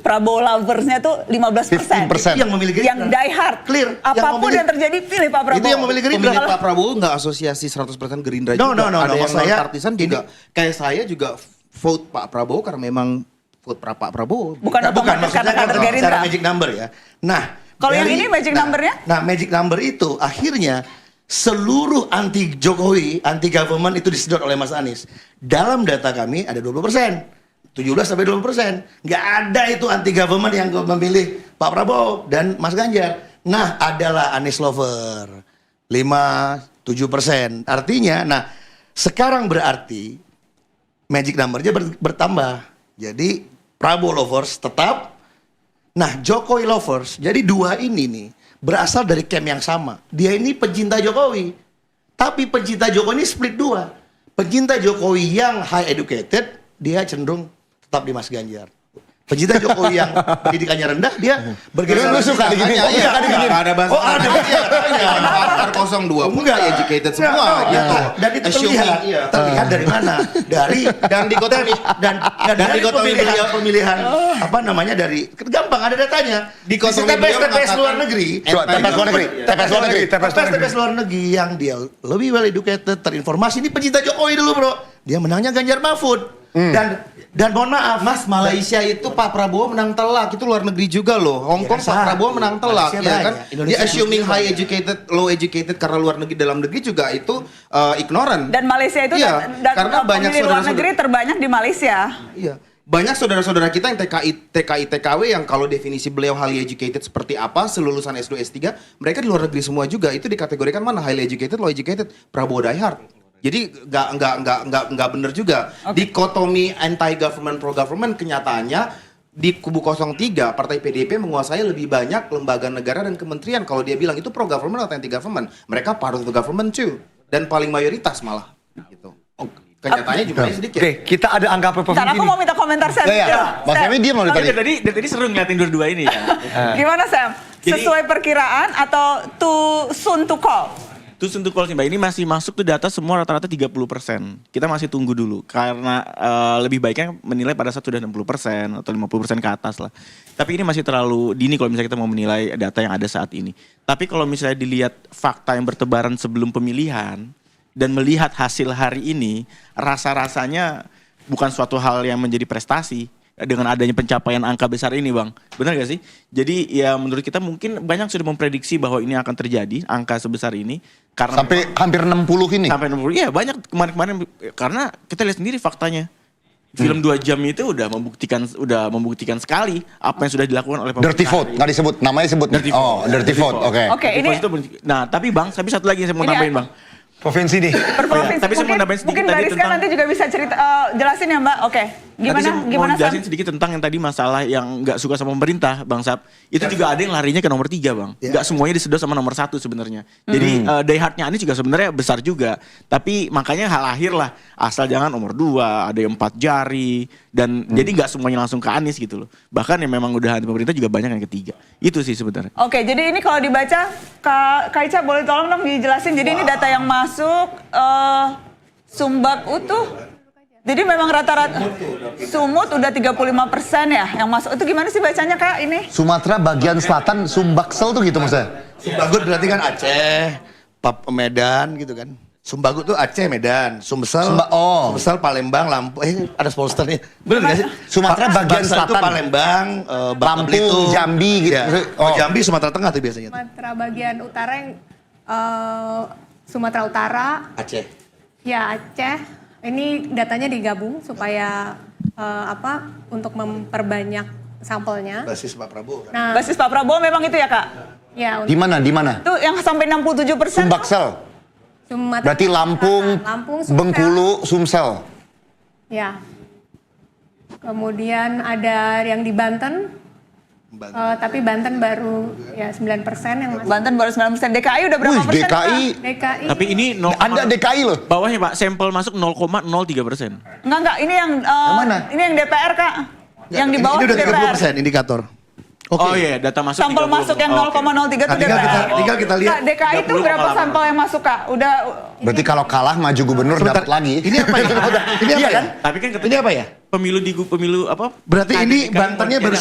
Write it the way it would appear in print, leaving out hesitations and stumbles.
Prabowo loversnya tuh 15%. 15%. Yang memilih Gerindra. Yang die hard. Clear. Apapun yang terjadi pilih Pak Prabowo. Itu yang memilih Gerindra. Pemilih Pak Prabowo nggak asosiasi 100% Gerindra No, juga. no, Ada yang saya partisan juga. Kayak saya juga vote Pak Prabowo karena memang vote Pak Prabowo. Bukan otomatis karena kader Gerindra. Secara magic number ya. Nah, kalau yang ini magic numbernya? Nah, magic number itu akhirnya seluruh anti Jokowi, anti government itu disedot oleh Mas Anies. Dalam data kami ada 20%. 17-20%. Nggak ada itu anti government yang memilih Pak Prabowo dan Mas Ganjar. Nah, adalah Anies lover. 5-7%. Artinya, nah sekarang berarti magic numbernya bertambah. Jadi Prabowo lovers tetap. Nah, Jokowi lovers. Jadi dua ini nih berasal dari camp yang sama. Dia ini pencinta Jokowi. Tapi pencinta Jokowi ini split dua. Pencinta Jokowi yang high educated, dia cenderung tetap di Mas Ganjar. Pencinta Jokowi yang pendidikannya rendah, dia bergeser. Lu suka digini? Iya, ada bahasa. Oh, ada. Faktor 02 pun Enggak. educated semua gitu. Dan itu terlihat dari mana? Dari Dan dikotomi dari dikotomi pemilihan apa namanya dari gampang ada datanya. Dikotomi TPS luar negeri. TPS luar negeri yang dia lebih well educated, terinformasi, ini pencinta Jokowi dulu, Bro. Dia menangnya Ganjar Mahfud. Dan mohon maaf, Mas, Malaysia itu Pak Prabowo menang telak, itu luar negeri juga loh. Hong Kong Pak Prabowo menang telak, ya kan? Dia assuming high educated, low educated karena luar negeri, dalam negeri juga itu ignorant. Dan Malaysia itu karena banyak pemilih luar negeri terbanyak di Malaysia. Iya. Banyak saudara-saudara kita yang TKI, TKW yang kalau definisi beliau highly educated seperti apa, selulusan S2, S3, mereka di luar negeri semua juga. Itu dikategorikan mana highly educated, low educated, Prabowo diehard. Jadi nggak benar juga. Dikotomi anti government pro government, kenyataannya di kubu 03 Partai PDIP menguasai lebih banyak lembaga negara dan kementerian. Kalau dia bilang itu pro government atau anti government, mereka part of the government too, dan paling mayoritas malah gitu. Kenyataannya jumlahnya sedikit. Oke, kita ada angka performa. Ntar aku mau minta komentar Sam. Mas Femi diam loh tadi. Dari seru ngeliatin dua-dua ini ya. Gimana Sam? Sesuai perkiraan atau too soon to call? Terus untuk call sih Mbak, ini masih masuk tuh data semua rata-rata 30%. Kita masih tunggu dulu karena lebih baiknya menilai pada saat sudah 60% atau 50% ke atas lah. Tapi ini masih terlalu dini kalau misalnya kita mau menilai data yang ada saat ini. Tapi kalau misalnya dilihat fakta yang bertebaran sebelum pemilihan dan melihat hasil hari ini, rasa-rasanya bukan suatu hal yang menjadi prestasi dengan adanya pencapaian angka besar ini, Bang. Benar gak sih? Jadi ya menurut kita mungkin banyak sudah memprediksi bahwa ini akan terjadi angka sebesar ini karena sampai hampir 60 ini. Sampai 60. Iya, banyak kemarin-kemarin karena kita lihat sendiri faktanya. Film 2 jam itu udah membuktikan sekali apa yang sudah dilakukan oleh pemerintah. Dirty vote, nggak disebut, namanya disebut. Dirty vote. Oke, ini. Nah, tapi Bang, tapi satu lagi yang saya mau nambahin, Bang. Provinsi nih. Provinsi. Tapi saya mau nambahin sedikit mungkin tadi Bariska tentang nanti juga bisa cerita jelasin ya Mbak. Oke. Gimana mau jelasin sedikit tentang yang tadi masalah yang nggak suka sama pemerintah, Bang Sap. Itu juga ada yang larinya ke nomor 3, Bang. Nggak semuanya disedot sama nomor 1 sebenarnya. Jadi die hardnya Anies juga sebenarnya besar juga. Tapi makanya hal akhir lah. Asal jangan nomor 2, ada yang 4 jari. Dan jadi nggak semuanya langsung ke Anies gitu loh. Bahkan yang memang udah anti pemerintah juga banyak yang ketiga. Itu sih sebenarnya. Oke, jadi ini kalau dibaca, Kak Ica boleh tolong dong dijelasin. Jadi ini data yang masuk Sumbak utuh. Jadi memang rata-rata Sumut udah 35% ya yang masuk. Itu gimana sih bacanya Kak ini? Sumatera bagian selatan Sumbaksel tuh gitu maksudnya? Sumbagut berarti kan Aceh, Medan gitu kan. Sumbagut tuh Aceh, Medan, Sumsel, Sumsel, Palembang, Lampung. Ada posternya. Bener nggak sih? Sumatera bagian selatan itu Palembang, Lampung, Jambi gitu. Oh, Jambi, Sumatera Tengah tuh biasanya. Sumatera bagian utara yang Sumatera Utara. Aceh. Ya Aceh. Ini datanya digabung supaya untuk memperbanyak sampelnya. Basis Pak Prabowo. Kan? Nah, Basis Pak Prabowo memang itu ya Kak? Ya. Di mana? Itu yang sampai 67%. Sumbaksel. Sumatera. Berarti Lampung, Bengkulu, Sumsel. Ya. Kemudian ada yang di Banten. Tapi Banten baru ya 9% yang masuk. Banten baru 9%. DKI udah berapa persen? DKI. Tapi ini Anda DKI loh. Bawahnya Pak, sampel masuk 0,03%. Enggak, ini yang mana? Ini yang DPR Kak. Yang di bawah ini udah DPR. 30% indikator. Oh iya, data masuk sampel 30. masuk yang 0,03 itu DPR. Tinggal kita lihat. Kak, DKI itu berapa sampel yang masuk Kak? Udah. Berarti kalau kalah maju gubernur dapat lagi. Ini apa ya? Ini apa ya? Tapi kan Ini apa ya? Pemilu apa? Berarti ini Bantennya baru